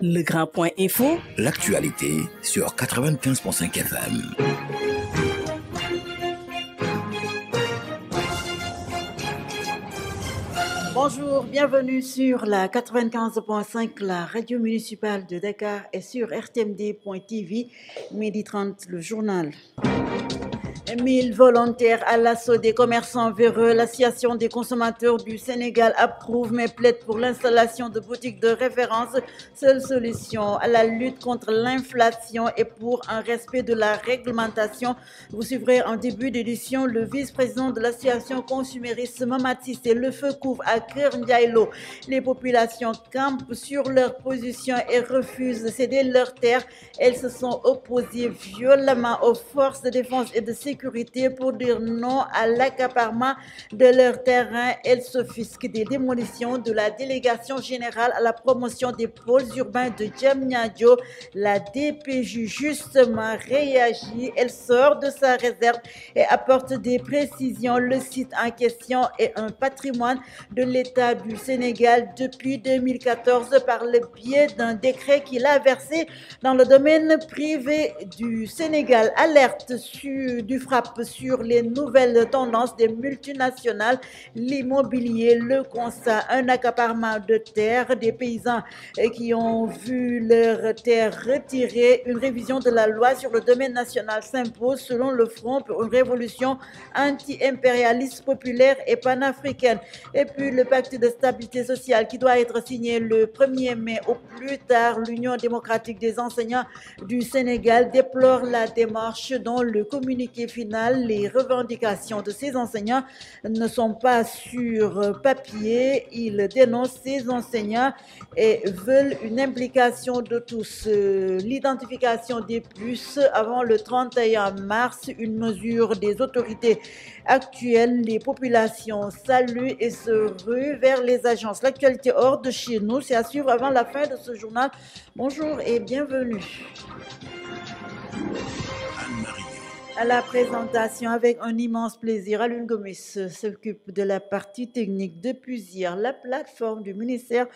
Le Grand Point Info. L'actualité sur 95.5 FM. Bonjour, bienvenue sur la 95.5, la radio municipale de Dakar et sur rtmd.tv, midi 30, le journal. 1000 volontaires à l'assaut des commerçants véreux. L'Association des consommateurs du Sénégal approuve mais plaide pour l'installation de boutiques de référence. Seule solution à la lutte contre l'inflation et pour un respect de la réglementation. Vous suivrez en début d'édition le vice-président de l'association consumériste Mamati. Et le feu couvre à Kër Ndiaye-Lo. Les populations campent sur leur position et refusent de céder leurs terres. Elles se sont opposées violemment aux forces de défense et de sécurité pour dire non à l'accaparement de leur terrain. Elles s'offusquent des démolitions de la délégation générale à la promotion des pôles urbains de Diamniadio. La DPJ justement réagit. Elle sort de sa réserve et apporte des précisions. Le site en question est un patrimoine de l'État du Sénégal depuis 2014 par le biais d'un décret qu'il a versé dans le domaine privé du Sénégal. Alerte du frappe sur les nouvelles tendances des multinationales, l'immobilier, le constat, un accaparement de terres, des paysans qui ont vu leurs terres retirées. Une révision de la loi sur le domaine national s'impose selon le Front pour une révolution anti-impérialiste populaire et panafricaine. Et puis le pacte de stabilité sociale qui doit être signé le 1er mai au plus tard. L'Union démocratique des enseignants du Sénégal déplore la démarche dont le communiqué final. Les revendications de ces enseignants ne sont pas sur papier. Ils dénoncent ces enseignants et veulent une implication de tous. L'identification des puces avant le 31 mars, une mesure des autorités actuelles. Les populations saluent et se ruent vers les agences. L'actualité hors de chez nous, c'est à suivre avant la fin de ce journal. Bonjour et bienvenue. À la présentation, avec un immense plaisir, Alun Gomis s'occupe de la partie technique. Depuis hier, la plateforme du ministère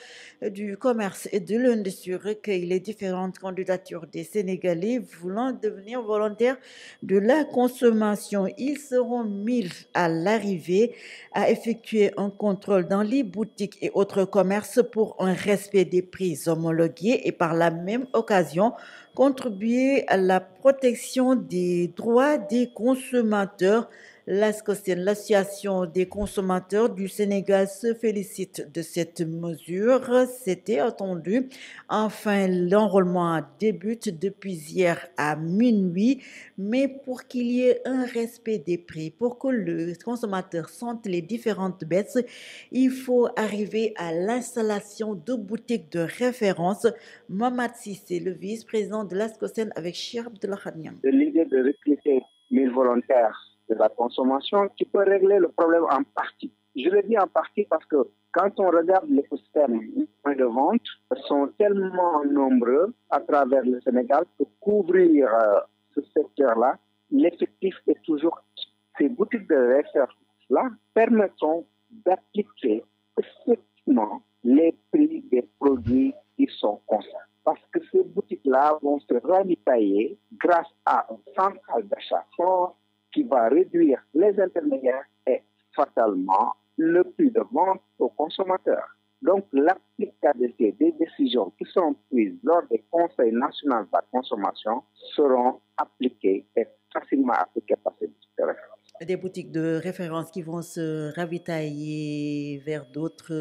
du Commerce et de l'Industrie recueille les différentes candidatures des Sénégalais voulant devenir volontaires de la consommation. Ils seront 1000 à l'arrivée à effectuer un contrôle dans les boutiques et autres commerces pour un respect des prix homologués et par la même occasion contribuer à la protection des droits des consommateurs. L'ASCOSEN, l'Association des consommateurs du Sénégal, se félicite de cette mesure. C'était attendu. Enfin, l'enrôlement débute depuis hier à minuit. Mais pour qu'il y ait un respect des prix, pour que le consommateur sente les différentes baisses, il faut arriver à l'installation de boutiques de référence. Mamad Sissé, le vice-président de l'ASCOSEN avec Cheikh Abdullah Niang. L'idée de recruter 1000 volontaires de la consommation qui peut régler le problème en partie. Je le dis en partie parce que quand on regarde l'écosystème, les points de vente sont tellement nombreux à travers le Sénégal que couvrir ce secteur-là, l'effectif est toujours. Ces boutiques de référence-là permettront d'appliquer effectivement les prix des produits qui sont concernés. Parce que ces boutiques-là vont se ravitailler grâce à un central d'achat fort qui va réduire les intermédiaires et fatalement le prix de vente aux consommateurs. Donc, l'applicabilité des décisions qui sont prises lors des conseils nationaux de la consommation seront appliquées et facilement appliquées par ces boutiques de référence. Des boutiques de référence qui vont se ravitailler vers d'autres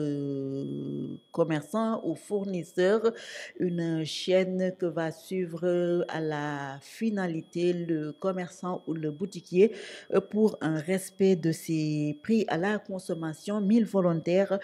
commerçants ou fournisseurs, une chaîne que va suivre à la finalité le commerçant ou le boutiquier pour un respect de ses prix à la consommation. 1000 volontaires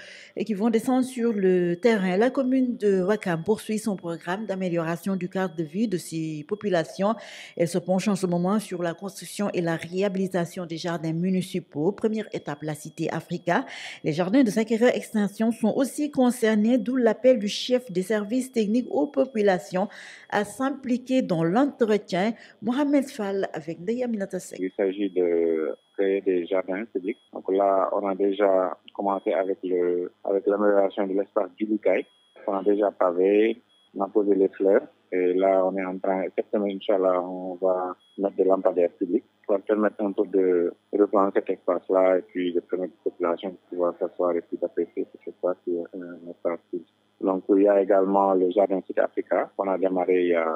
qui vont descendre sur le terrain. La commune de Ouakam poursuit son programme d'amélioration du cadre de vie de ses populations. Elle se penche en ce moment sur la construction et la réhabilitation des jardins municipaux. Première étape, la cité Africa. Les jardins de Sacré Extension sont aussi concernés, d'où l'appel du chef des services techniques aux populations à s'impliquer dans l'entretien. Mohamed Fall avec Ndayaminata Seck. Il s'agit de créer des jardins publics. Donc là, on a déjà commencé avec l'amélioration de l'espace du Boucaï. On a déjà pavé, On a posé les fleurs. Et là, on est en train, cette semaine, Inch'Allah, on va mettre des lampadaires publics pour permettre un peu de reprendre cet espace-là et puis de permettre aux populations de pouvoir s'asseoir et puis d'apprécier cet espace qui est un espace public. Donc, il y a également le jardin Cité Africa qu'on a démarré il y a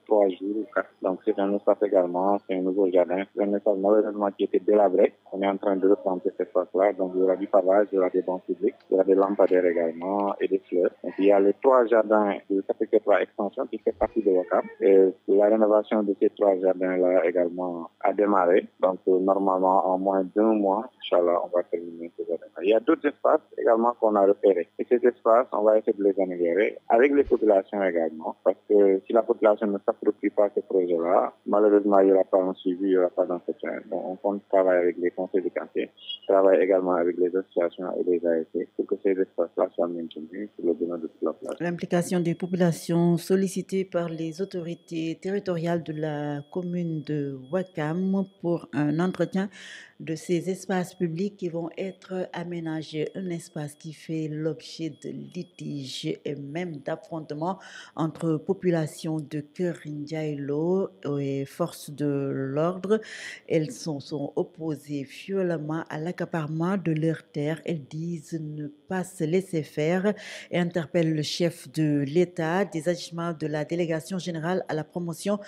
3 jours ou 4. Donc, c'est un espace également, c'est un nouveau jardin. C'est un espace malheureusement qui était délabré. On est en train de reprendre cet espace-là. Donc, il y aura du pavage, il y aura des bancs publics, il y aura des lampadaires également et des fleurs. Donc, il y a les 3 jardins de Cité 3 Extension qui fait partie de Ouakam. Et la rénovation de ces 3 jardins-là également a démarré. Donc, normalement, en moins d'1 mois, Inch'Allah, on va terminer ce jardin. Il y a d'autres espaces également qu'on a repérés. Et ces espaces, on va essayer de les améliorer avec les populations également. Parce que si la population ne s'approprie pas ce projet-là, malheureusement, il n'y aura pas un suivi, il n'y aura pas d'entretien. Donc, on compte travailler avec les conseils de quartier, travailler également avec les associations et les ASC pour que ces espaces-là soient maintenus pour le bien de toute la place. L'implication des populations sollicitées par les autorités territoriales de la commune de Ouakam pour un entretien de ces espaces publics qui vont être aménagés. Un espace qui fait l'objet de litiges et même d'affrontements entre populations de Keur Ndiaye-Lo et forces de l'ordre. Elles sont opposées violemment à l'accaparement de leurs terres. Elles disent ne pas se laisser faire et interpellent le chef de l'État. Des agissements de la délégation générale à la promotion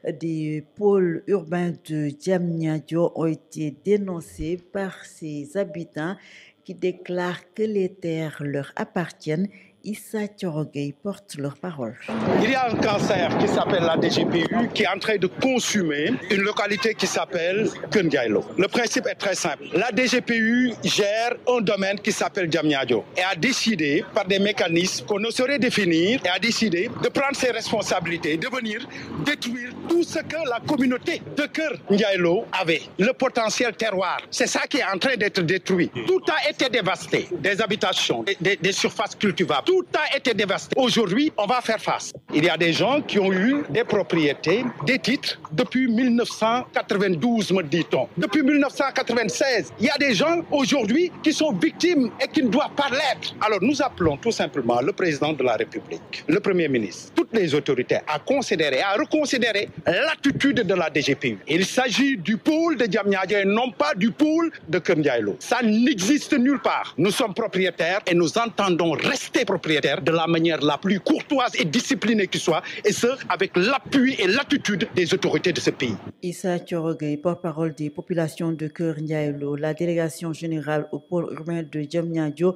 des pôles urbains de Diamniadio ont été dénoncés par ses habitants qui déclarent que les terres leur appartiennent. Issa Thiorogay porte leur parole. Il y a un cancer qui s'appelle la DGPU qui est en train de consumer une localité qui s'appelle Keur Ndiaye-Lo. Le principe est très simple. La DGPU gère un domaine qui s'appelle Diamniadio et a décidé par des mécanismes qu'on ne saurait définir et a décidé de prendre ses responsabilités, de venir détruire tout ce que la communauté de Keur Ndiaye-Lo avait. Le potentiel terroir, c'est ça qui est en train d'être détruit. Tout a été dévasté. Des habitations, des surfaces cultivables. Tout a été dévasté. Aujourd'hui, on va faire face. Il y a des gens qui ont eu des propriétés, des titres depuis 1992, me dit-on. Depuis 1996, il y a des gens aujourd'hui qui sont victimes et qui ne doivent pas l'être. Alors nous appelons tout simplement le président de la République, le Premier ministre, toutes les autorités à considérer, à reconsidérer l'attitude de la DGPU. Il s'agit du pôle de Diamniadio et non pas du pôle de Keur Ndiaye-Lo. Ça n'existe nulle part. Nous sommes propriétaires et nous entendons rester propriétaires de la manière la plus courtoise et disciplinée qui soit, et ce, avec l'appui et l'attitude des autorités de ce pays. Issa Thiorogay, porte-parole des populations de Keur Ndiaye-Lo, la délégation générale au pôle urbain de Diamniadio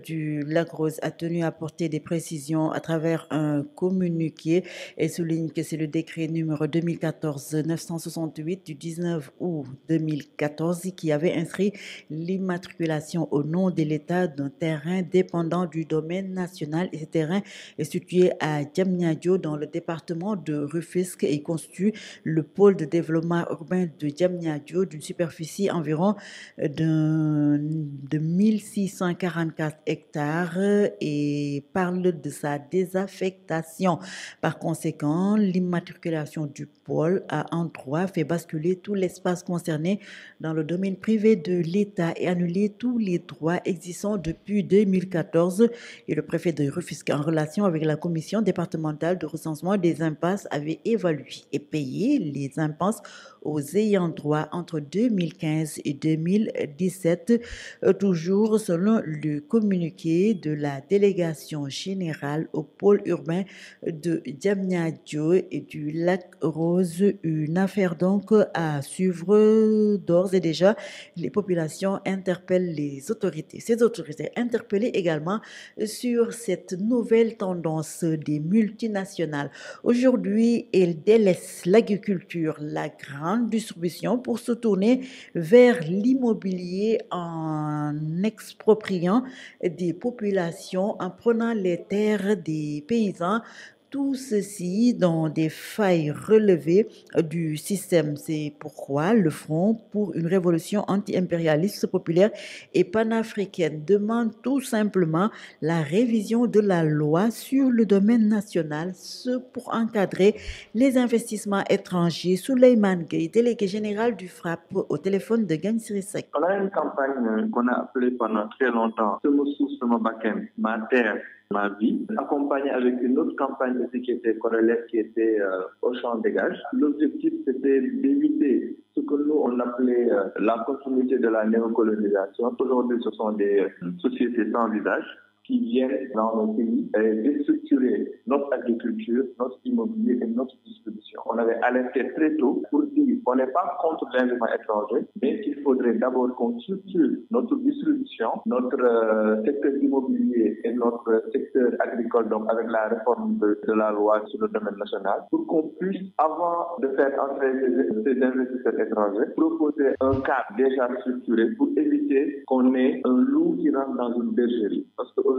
du Lac-Rose a tenu à apporter des précisions à travers un communiqué et souligne que c'est le décret numéro 2014-968 du 19 août 2014 qui avait inscrit l'immatriculation au nom de l'État d'un terrain dépendant du domaine national et ce terrain est situé à Diamniadio dans le département de Rufisque et constitue le pôle de développement urbain de Diamniadio d'une superficie environ de 1644 hectares et parle de sa désaffectation. Par conséquent, l'immatriculation du pôle a en droit fait basculer tout l'espace concerné dans le domaine privé de l'État et annuler tous les droits existants depuis 2014. Et le préfet de Rufisque, en relation avec la commission départementale de recensement des impasses, avait évalué et payé les impasses aux ayants droit entre 2015 et 2017, toujours selon le communiqué de la délégation générale au pôle urbain de Diamniadio et du Lac-Rose. Une affaire donc à suivre d'ores et déjà. Les populations interpellent les autorités. Ces autorités interpellées également sur cette nouvelle tendance des multinationales. Aujourd'hui, elles délaissent l'agriculture, la grande distribution pour se tourner vers l'immobilier en expropriant des populations, en prenant les terres des paysans. Tout ceci dans des failles relevées du système. C'est pourquoi le Front pour une révolution anti-impérialiste populaire et panafricaine demande tout simplement la révision de la loi sur le domaine national, ce pour encadrer les investissements étrangers. Souleymane Gueye, délégué général du FRAPP, au téléphone de Gagne Sirissek. On a une campagne qu'on a appelée pendant très longtemps « Sama Souf, Sama Bakken », ma terre, ma vie, accompagné avec une autre campagne aussi qui était corrélée, qui était Auchan Dégage. L'objectif, c'était d'éviter ce que nous, on appelait la continuité de la néocolonisation. Aujourd'hui, ce sont des sociétés sans visage qui viennent dans nos pays et déstructurer notre agriculture, notre immobilier et notre distribution. On avait alerté très tôt pour dire qu'on n'est pas contre l'investissement étranger, mais qu'il faudrait d'abord qu'on structure notre distribution, notre secteur immobilier et notre secteur agricole, donc avec la réforme de la loi sur le domaine national, pour qu'on puisse, avant de faire entrer ces investisseurs étrangers, proposer un cadre déjà structuré pour éviter qu'on ait un loup qui rentre dans une bergerie. Parce qu'aujourd'hui,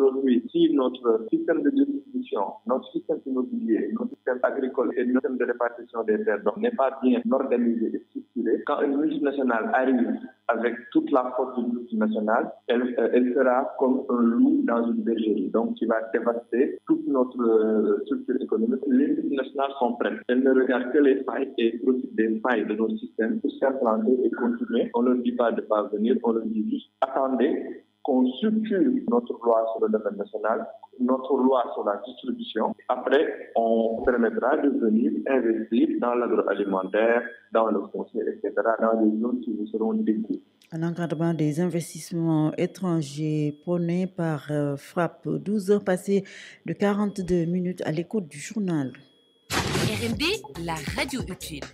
si notre système de distribution, notre système immobilier, notre système agricole et notre système de répartition des terres n'est pas bien organisé et structuré, quand une multinationale arrive avec toute la force d'une multinationale, elle sera comme un loup dans une bergerie, donc qui va dévaster toute notre structure économique. Les multinationales sont prêtes. Elles ne regardent que les failles et profitent des failles de notre système pour s'implanter et continuer. On ne leur dit pas de ne pas venir, on leur dit juste attendez qu'on structure notre loi sur le domaine national, notre loi sur la distribution. Après, on permettra de venir investir dans l'agroalimentaire, dans le foncier, etc., dans les zones qui vous seront dédiées. Un encadrement des investissements étrangers prôné par Frappe. 12 heures passées de 42 minutes à l'écoute du journal. RMD, la radio utile.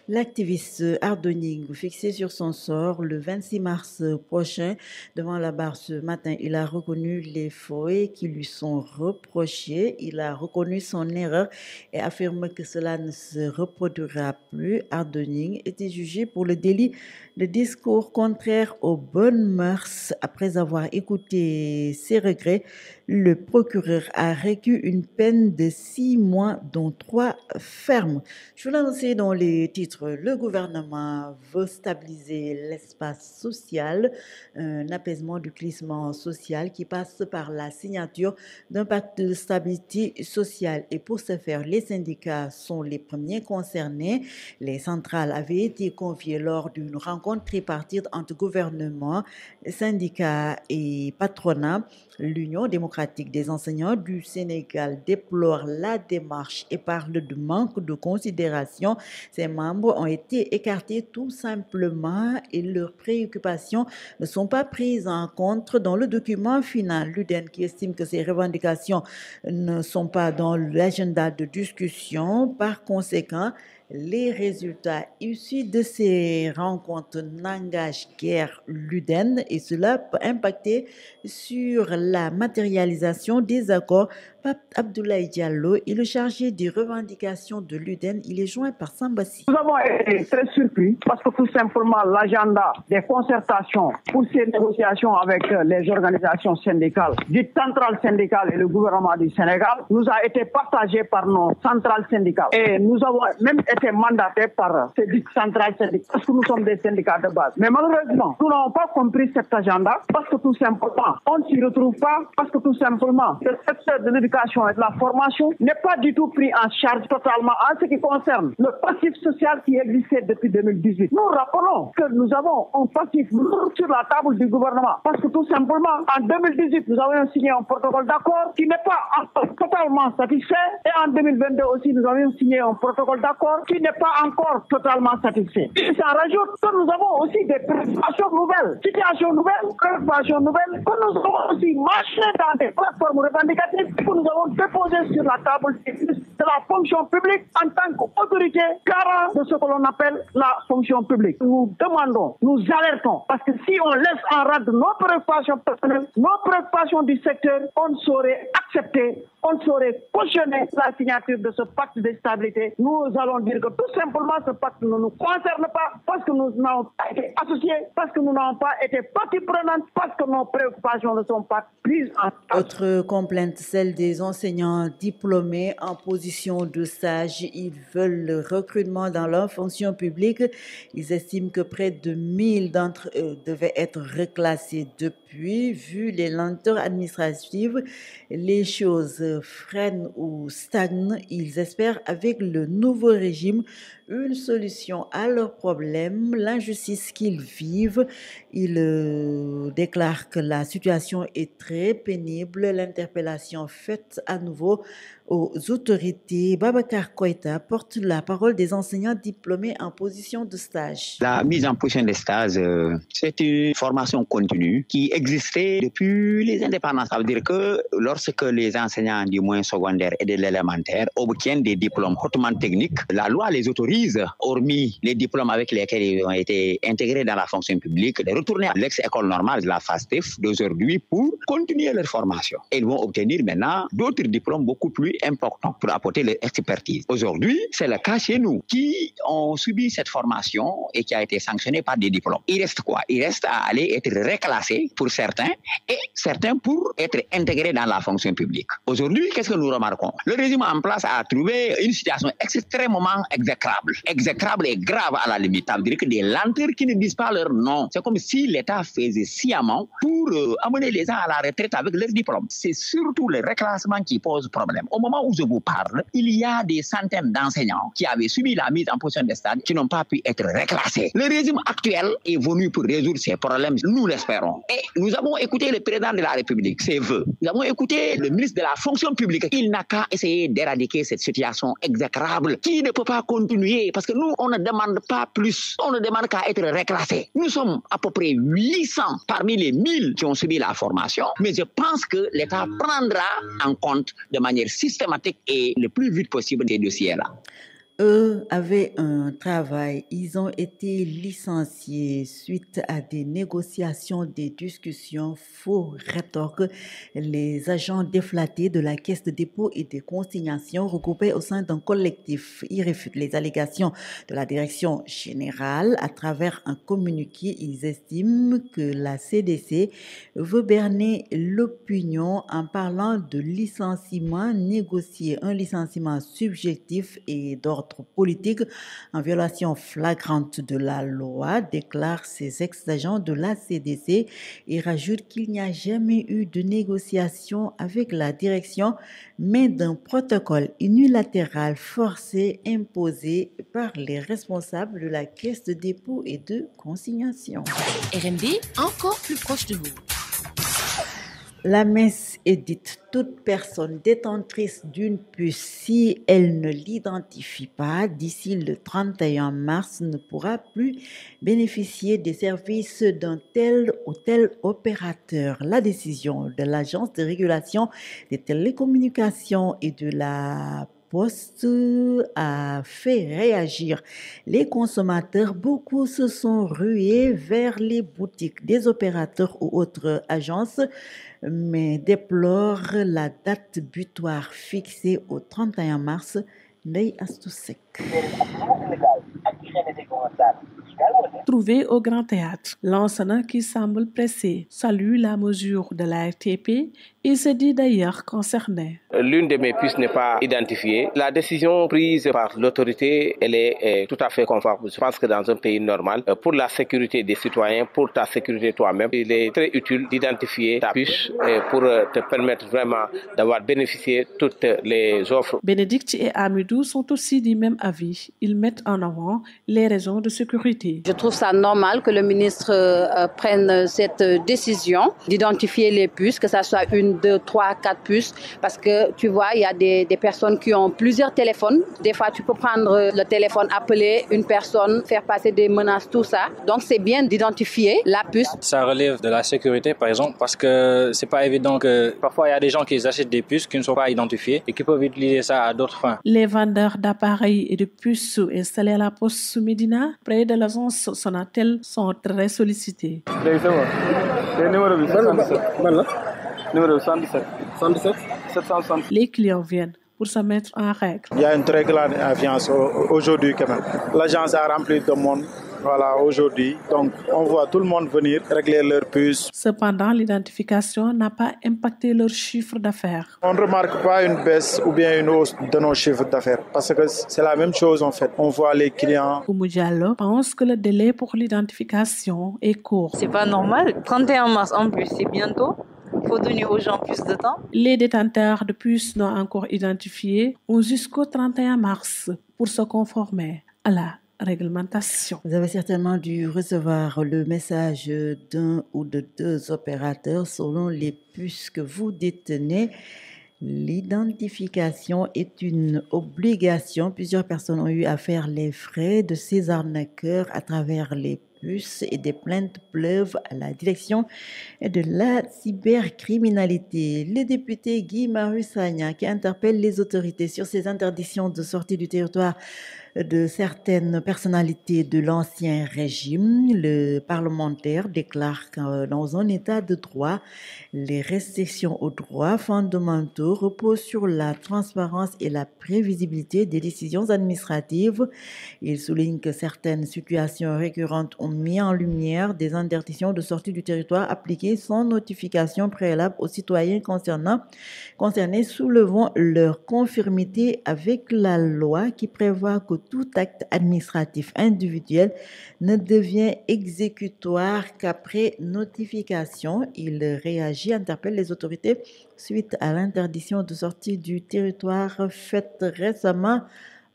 L'activiste Ardoning, fixé sur son sort le 26 mars prochain devant la barre ce matin, il a reconnu les faits qui lui sont reprochés. Il a reconnu son erreur et affirme que cela ne se reproduira plus. Ardoning était jugé pour le délit de discours contraire aux bonnes mœurs. Après avoir écouté ses regrets, le procureur a requis une peine de 6 mois, dont 3 fermes. Je vous l'annoncer dans les titres. Le gouvernement veut stabiliser l'espace social, un apaisement du glissement social qui passe par la signature d'un pacte de stabilité sociale. Et pour ce faire, les syndicats sont les premiers concernés. Les centrales avaient été conviées lors d'une rencontre tripartite entre gouvernement, syndicats et patronat. L'Union démocratique des enseignants du Sénégal déplore la démarche et parle de manque de considération. Ses membres ont été écartés tout simplement et leurs préoccupations ne sont pas prises en compte dans le document final. L'UDEN qui estime que ces revendications ne sont pas dans l'agenda de discussion. Par conséquent, les résultats issus de ces rencontres n'engagent guère l'UDEN et cela peut impacter sur la matérialisation des accords. Pape Abdoulaye Diallo est le chargé des revendications de l'UDEN. Il est joint par Sambassi. Nous avons été très surpris parce que tout simplement l'agenda des concertations pour ces négociations avec les organisations syndicales, dites centrales syndicales et le gouvernement du Sénégal, nous a été partagé par nos centrales syndicales. Et nous avons même été mandatés par ces dites centrales syndicales parce que nous sommes des syndicats de base. Mais malheureusement, nous n'avons pas compris cet agenda parce que tout simplement, on ne s'y retrouve pas parce que tout simplement, le secteur de l'éducation et de la formation n'est pas du tout pris en charge totalement en ce qui concerne le passif social qui existait depuis 2018. Nous rappelons que nous avons un passif lourd sur la table du gouvernement parce que tout simplement, en 2018, nous avons signé un protocole d'accord qui n'est pas totalement satisfait et en 2022 aussi, nous avons signé un protocole d'accord qui n'est pas encore totalement satisfait. Il s'en rajoute que nous avons aussi des préoccupations nouvelles, situations nouvelles, préoccupations nouvelles, que nous avons aussi marché dans des plateformes revendicatives que nous avons déposé sur la table de la fonction publique en tant qu'autorité garant de ce que l'on appelle la fonction publique. Nous demandons, nous alertons, parce que si on laisse en rade nos préoccupations personnelles, nos préoccupations du secteur, on ne saurait accepter, on ne saurait cautionner la signature de ce pacte de stabilité. Nous allons dire que tout simplement ce pacte ne nous concerne pas parce que nous n'avons pas été associés, parce que nous n'avons pas été partie prenante, parce que nos préoccupations ne sont pas prises en compte. Autre complainte, celle des enseignants diplômés en position de stage. Ils veulent le recrutement dans leur fonction publique. Ils estiment que près de 1000 d'entre eux devaient être reclassés depuis depuis. Vu les lenteurs administratives, les choses freinent ou stagnent. Ils espèrent avec le nouveau régime une solution à leurs problèmes, l'injustice qu'ils vivent. Ils déclarent que la situation est très pénible. L'interpellation faite à nouveau aux autorités. Babacar Koïta porte la parole des enseignants diplômés en position de stage. La mise en position de stage, c'est une formation continue qui existait depuis les indépendances. Ça veut dire que lorsque les enseignants du moyen secondaire et de l'élémentaire obtiennent des diplômes hautement techniques, la loi les autorise, hormis les diplômes avec lesquels ils ont été intégrés dans la fonction publique, de retourner à l'ex-école normale de la FASTEF d'aujourd'hui pour continuer leur formation. Et ils vont obtenir maintenant d'autres diplômes beaucoup plus importants pour apporter leur expertise. Aujourd'hui, c'est le cas chez nous qui ont subi cette formation et qui a été sanctionné par des diplômes. Il reste quoi? Il reste à aller être reclassé pour certains et certains pour être intégrés dans la fonction publique. Aujourd'hui, qu'est-ce que nous remarquons? Le régime en place a trouvé une situation extrêmement exécrable et grave à la limite. Ça veut dire que des lenteurs qui ne disent pas leur nom. C'est comme si l'État faisait sciemment pour amener les gens à la retraite avec leurs diplômes. C'est surtout le reclassement qui pose problème. Au moment où je vous parle, il y a des centaines d'enseignants qui avaient subi la mise en position de stade qui n'ont pas pu être reclassés. Le régime actuel est venu pour résoudre ces problèmes, nous l'espérons. Et nous avons écouté le président de la République, ses vœux. Nous avons écouté le ministre de la fonction publique. Il n'a qu'à essayer d'éradiquer cette situation exécrable qui ne peut pas continuer parce que nous, on ne demande pas plus. On ne demande qu'à être reclassés. Nous sommes à peu près 800 parmi les 1000 qui ont subi la formation, mais je pense que l'État prendra en compte de manière systématique et le plus vite possible ces dossiers-là. Eux avaient un travail. Ils ont été licenciés suite à des négociations, des discussions, faux rétorques. Les agents déflatés de la Caisse de dépôt et de consignation regroupés au sein d'un collectif. Ils réfutent les allégations de la direction générale. À travers un communiqué, ils estiment que la CDC veut berner l'opinion en parlant de licenciement négocié, un licenciement subjectif et d'ordre politique en violation flagrante de la loi, déclarent ces ex-agents de la CDC et rajoute qu'il n'y a jamais eu de négociation avec la direction, mais d'un protocole unilatéral forcé imposé par les responsables de la Caisse de dépôt et de consignation. RMD, encore plus proche de vous. La messe est dite: toute personne détentrice d'une puce, si elle ne l'identifie pas d'ici le 31 mars, ne pourra plus bénéficier des services d'un tel ou tel opérateur. La décision de l'Agence de régulation des télécommunications et de la Poste a fait réagir les consommateurs. Beaucoup se sont rués vers les boutiques des opérateurs ou autres agences, mais déplorent la date butoir fixée au 31 mars. Ndeye Astou Seck. Trouvé au Grand Théâtre, l'enseignant qui semble pressé salue la mesure de la RTP et se dit d'ailleurs concerné. L'une de mes puces n'est pas identifiée. La décision prise par l'autorité, elle est tout à fait conforme. Je pense que dans un pays normal, pour la sécurité des citoyens, pour ta sécurité toi-même, il est très utile d'identifier ta puce pour te permettre vraiment d'avoir bénéficié toutes les offres. Bénédicte et Amidou sont aussi du même avis. Ils mettent en avant les raisons de sécurité. Je trouve ça normal que le ministre prenne cette décision d'identifier les puces, que ça soit 1, 2, 3, 4 puces, parce que tu vois, il y a des personnes qui ont plusieurs téléphones. Des fois, tu peux prendre le téléphone, appeler une personne, faire passer des menaces, tout ça. Donc, c'est bien d'identifier la puce. Ça relève de la sécurité, par exemple, parce que c'est pas évident que parfois il y a des gens qui achètent des puces qui ne sont pas identifiées et qui peuvent utiliser ça à d'autres fins. Les vendeurs d'appareils et de puces installés à la Poste Médina, près de l'agence Sonatel, sont très sollicités. Les clients viennent pour se mettre en règle. Il y a une très grande influence aujourd'hui quand même. L'agence a rempli de monde voilà, aujourd'hui. Donc, on voit tout le monde venir régler leur puce. Cependant, l'identification n'a pas impacté leur chiffre d'affaires. On ne remarque pas une baisse ou bien une hausse de nos chiffres d'affaires parce que c'est la même chose en fait. On voit les clients. Oumou Diallo pense que le délai pour l'identification est court. C'est pas normal. 31 mars en plus, c'est bientôt. Il faut donner aux gens plus de temps. Les détenteurs de puces non encore identifiés ont jusqu'au 31 mars pour se conformer à la réglementation. Vous avez certainement dû recevoir le message d'un ou de deux opérateurs selon les puces que vous détenez. L'identification est une obligation. Plusieurs personnes ont eu à faire les frais de ces arnaqueurs à travers les puces et des plaintes pleuvent à la direction de la cybercriminalité. Le député Guy Marussagna qui interpelle les autorités sur ces interdictions de sortie du territoire de certaines personnalités de l'ancien régime. Le parlementaire déclare que dans un état de droit, les restrictions aux droits fondamentaux reposent sur la transparence et la prévisibilité des décisions administratives. Il souligne que certaines situations récurrentes ont mis en lumière des interdictions de sortie du territoire appliquées sans notification préalable aux citoyens concernés, soulevant leur conformité avec la loi qui prévoit que tout acte administratif individuel ne devient exécutoire qu'après notification. Il réagit, interpelle les autorités suite à l'interdiction de sortie du territoire faite récemment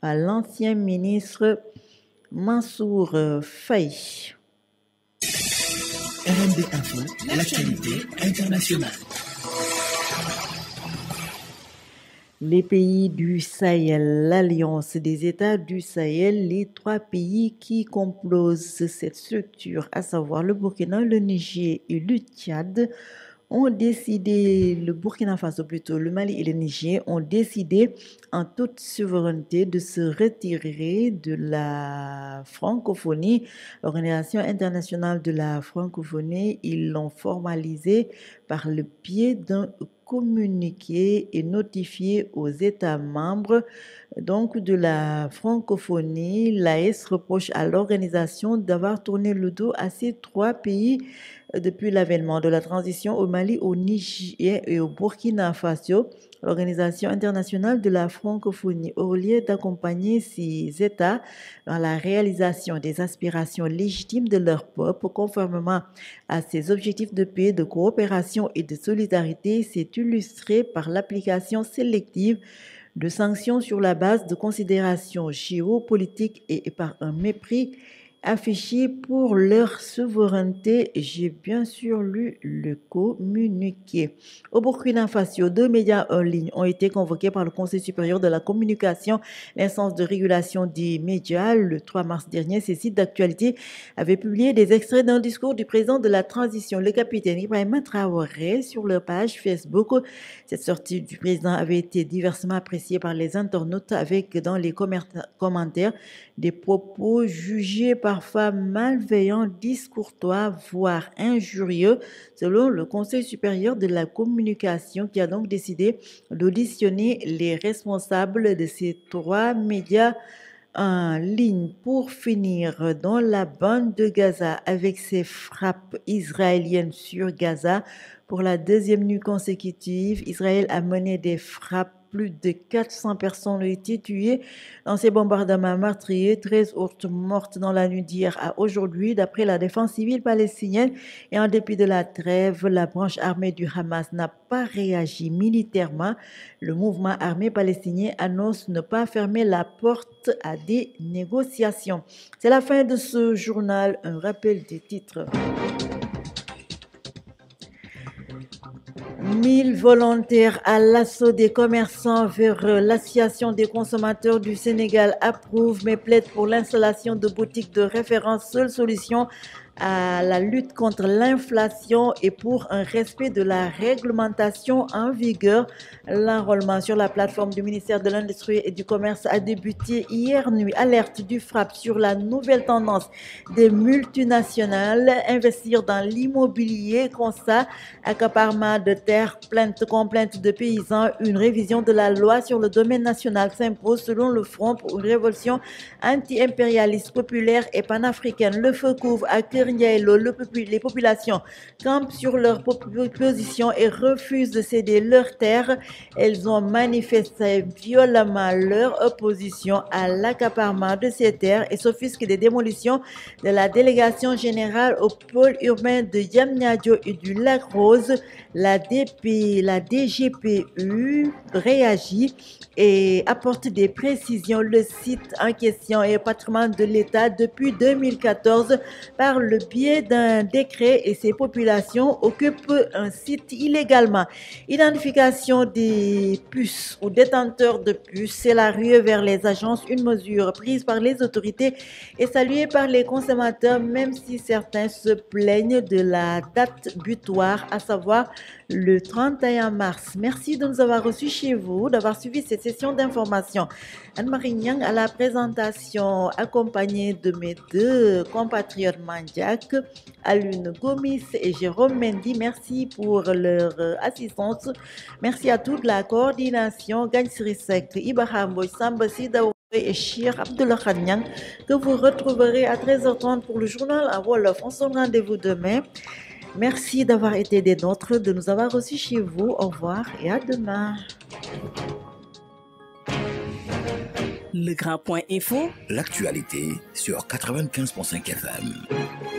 à l'ancien ministre Mansour Faye. RMD Info, l'actualité internationale. Les pays du Sahel, l'Alliance des États du Sahel, les trois pays qui composent cette structure, à savoir le Burkina, le Niger et le Tchad, ont décidé, le Burkina Faso plutôt, le Mali et le Niger ont décidé en toute souveraineté de se retirer de la francophonie, l'Organisation internationale de la francophonie. Ils l'ont formalisé par le biais d'un communiqué et notifié aux États membres donc de la francophonie. L'AES reproche à l'organisation d'avoir tourné le dos à ces trois pays depuis l'avènement de la transition au Mali, au Niger et au Burkina Faso. L'Organisation internationale de la francophonie, au lieu d'accompagner ces États dans la réalisation des aspirations légitimes de leur peuple, conformément à ses objectifs de paix, de coopération et de solidarité, s'est illustrée par l'application sélective de sanctions sur la base de considérations géopolitiques et par un mépris affiché pour leur souveraineté. J'ai bien sûr lu le communiqué. Au Burkina Faso, 2 médias en ligne ont été convoqués par le Conseil supérieur de la communication, l'instance de régulation des médias. Le 3 mars dernier, ces sites d'actualité avaient publié des extraits d'un discours du président de la transition, le capitaine Ibrahima Traoré, sur leur page Facebook. Cette sortie du président avait été diversement appréciée par les internautes avec dans les commentaires des propos jugés parfois malveillants, discourtois, voire injurieux, selon le Conseil supérieur de la communication qui a donc décidé d'auditionner les responsables de ces trois médias en ligne. Pour finir, dans la bande de Gaza, avec ses frappes israéliennes sur Gaza, pour la deuxième nuit consécutive, Israël a mené des frappes. Plus de 400 personnes ont été tuées dans ces bombardements meurtriers, 13 autres mortes dans la nuit d'hier à aujourd'hui, d'après la défense civile palestinienne. Et en dépit de la trêve, la branche armée du Hamas n'a pas réagi militairement. Le mouvement armé palestinien annonce ne pas fermer la porte à des négociations. C'est la fin de ce journal. Un rappel des titres. 1000 volontaires à l'assaut des commerçants vers l'Association des consommateurs du Sénégal approuve mais plaide pour l'installation de boutiques de référence. Seule solution à la lutte contre l'inflation et pour un respect de la réglementation en vigueur. L'enrôlement sur la plateforme du ministère de l'Industrie et du Commerce a débuté hier nuit. Alerte du FRAPP sur la nouvelle tendance des multinationales, investir dans l'immobilier, constat, accaparement de terres, plainte, complainte de paysans. Une révision de la loi sur le domaine national s'impose selon le Front pour une révolution anti-impérialiste populaire et panafricaine. Le feu couvre à Keur Ndiaye-Lo. Les populations campent sur leur position et refusent de céder leurs terres. Elles ont manifesté violemment leur opposition à l'accaparement de ces terres et s'offusquent des démolitions de la délégation générale au pôle urbain de Diamniadio et du Lac Rose. La DGPU réagit et apporte des précisions. Le site en question est patrimoine de l'État depuis 2014 par le biais d'un décret et ces populations occupent un site illégalement. Identification des puces ou détenteurs de puces, c'est la ruée vers les agences, une mesure prise par les autorités et saluée par les consommateurs, même si certains se plaignent de la date butoir, à savoir le 31 mars. Merci de nous avoir reçus chez vous, d'avoir suivi cette session d'information. Anne-Marie Niang à la présentation, accompagnée de mes deux compatriotes Mandiak, Alune Gomis et Jérôme Mendy. Merci pour leur assistance. Merci à toute la coordination, Gagne Sirisek, Ibrahim Boy, Samba Sidaou et Chir Abdullah Khanyang, que vous retrouverez à 13h30 pour le journal à Wolof. On se donne rendez-vous demain. Merci d'avoir été des nôtres, de nous avoir reçus chez vous. Au revoir et à demain. Le Grand Point Info. L'actualité sur 95.5 FM.